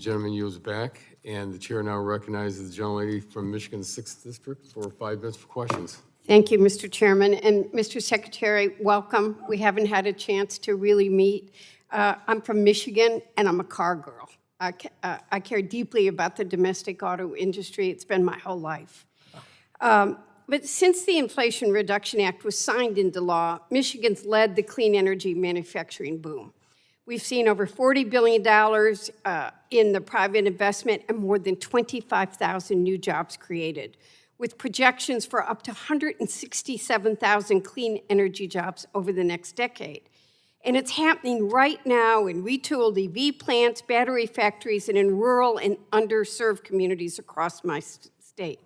gentleman yields back, and the chair now recognizes the gentlelady from Michigan's 6th District for 5 minutes for questions. Thank you, Mr. Chairman. And Mr. Secretary, welcome. We haven't had a chance to really meet. I'm from Michigan, and I'm a car girl. I care deeply about the domestic auto industry. It's been my whole life. But since the Inflation Reduction Act was signed into law, Michigan's led the clean energy manufacturing boom. We've seen over $40 billion in the private investment and more than 25,000 new jobs created, with projections for up to 167,000 clean energy jobs over the next decade. And it's happening right now in retooled EV plants, battery factories, and in rural and underserved communities across my state.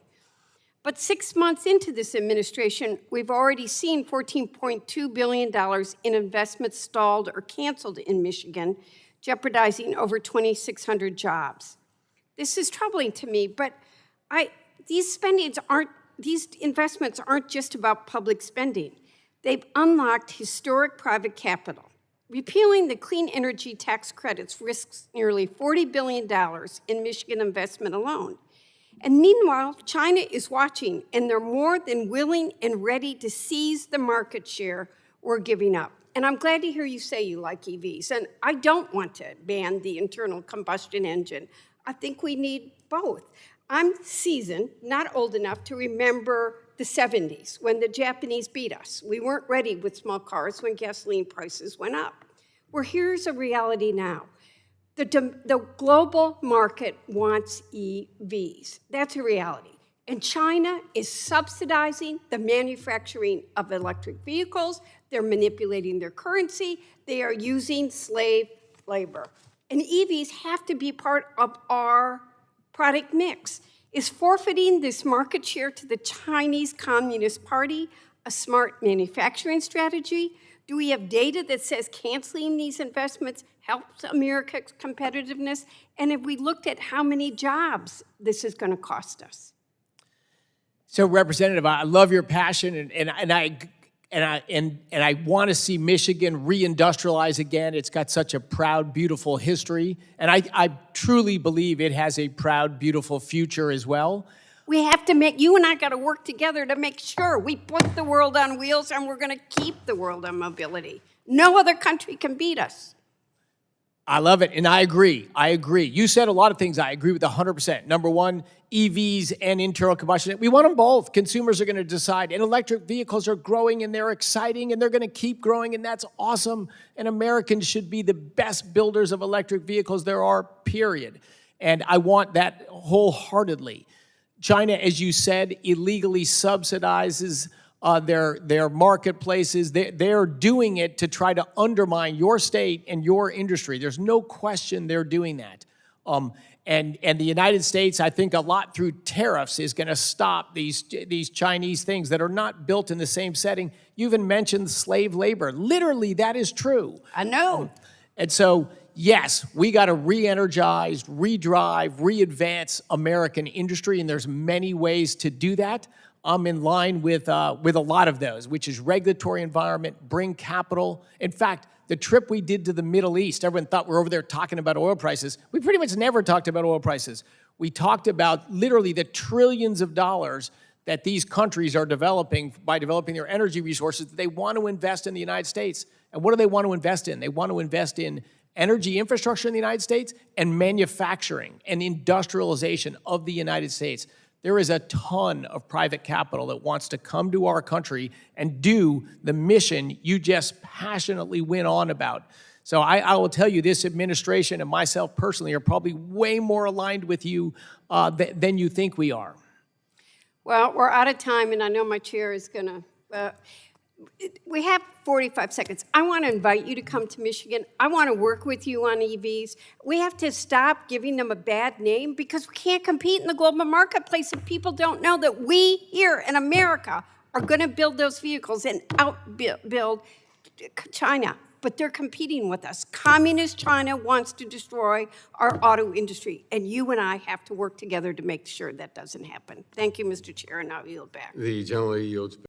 But 6 months into this administration, we've already seen $14.2 billion in investments stalled or canceled in Michigan, jeopardizing over 2,600 jobs. This is troubling to me, but these investments aren't just about public spending. They've unlocked historic private capital. Repealing the clean energy tax credits risks nearly $40 billion in Michigan investment alone. And meanwhile, China is watching, and they're more than willing and ready to seize the market share we're giving up. And I'm glad to hear you say you like EVs. And I don't want to ban the internal combustion engine. I think we need both. I'm seasoned, not old enough to remember the 70s when the Japanese beat us. We weren't ready with small cars when gasoline prices went up. Well, here's a reality now. The global market wants EVs. That's a reality. And China is subsidizing the manufacturing of electric vehicles. They're manipulating their currency. They are using slave labor. And EVs have to be part of our product mix. Is forfeiting this market share to the Chinese Communist Party a smart manufacturing strategy? Do we have data that says canceling these investments helps America's competitiveness? And have we looked at how many jobs this is going to cost us? So, Representative, I love your passion, and I want to see Michigan reindustrialize again. It's got such a proud, beautiful history, and I truly believe it has a proud, beautiful future as well. We have to you and I got to work together to make sure we put the world on wheels, and we're going to keep the world on mobility. No other country can beat us. I love it, and I agree. You said a lot of things I agree with 100%. Number one, EVs and internal combustion. We want them both. Consumers are going to decide. And electric vehicles are growing, and they're exciting, and they're going to keep growing, and that's awesome. And Americans should be the best builders of electric vehicles there are, period. And I want that wholeheartedly. China, as you said, illegally subsidizes their marketplaces. They're doing it to try to undermine your state and your industry. There's no question they're doing that. And the United States, I think a lot through tariffs, is going to stop these Chinese things that are not built in the same setting. You even mentioned slave labor. Literally, that is true. I know. And so, yes, we got to re-energize, re-drive, re-advance American industry, and there's many ways to do that. I'm in line with a lot of those, which is regulatory environment, bring capital. In fact, the trip we did to the Middle East, everyone thought we were over there talking about oil prices. We pretty much never talked about oil prices. We talked about literally the trillions of dollars that these countries are developing by developing their energy resources that they want to invest in the United States. And what do they want to invest in? They want to invest in energy infrastructure in the United States and manufacturing and industrialization of the United States. There is a ton of private capital that wants to come to our country and do the mission you just passionately went on about. So I will tell you, this administration and myself personally are probably way more aligned with you than you think we are. Well, we're out of time, and I know my chair is going to... we have 45 seconds. I want to invite you to come to Michigan. I want to work with you on EVs. We have to stop giving them a bad name because we can't compete in the global marketplace if people don't know that we here in America are going to build those vehicles and outbuild China. But they're competing with us. Communist China wants to destroy our auto industry, and you and I have to work together to make sure that doesn't happen. Thank you, Mr. Chair, and I'll yield back. The gentlelady yields back.